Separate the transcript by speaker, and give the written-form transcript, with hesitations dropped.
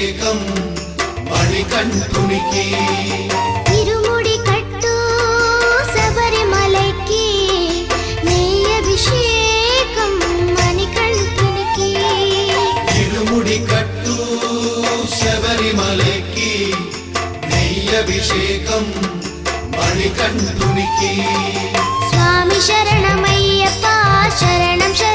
Speaker 1: అభిషేకం మణికంఠునికి
Speaker 2: ఇరుముడి కట్టు శబరిమలకి నెయ్యి అభిషేకం మణికంఠునికి
Speaker 1: ఇరుముడి కట్టు శబరిమలకి నెయ్యి అభిషేకం మణికంఠునికి
Speaker 2: స్వామి శరణమయ్యప్ప శరణం శరణం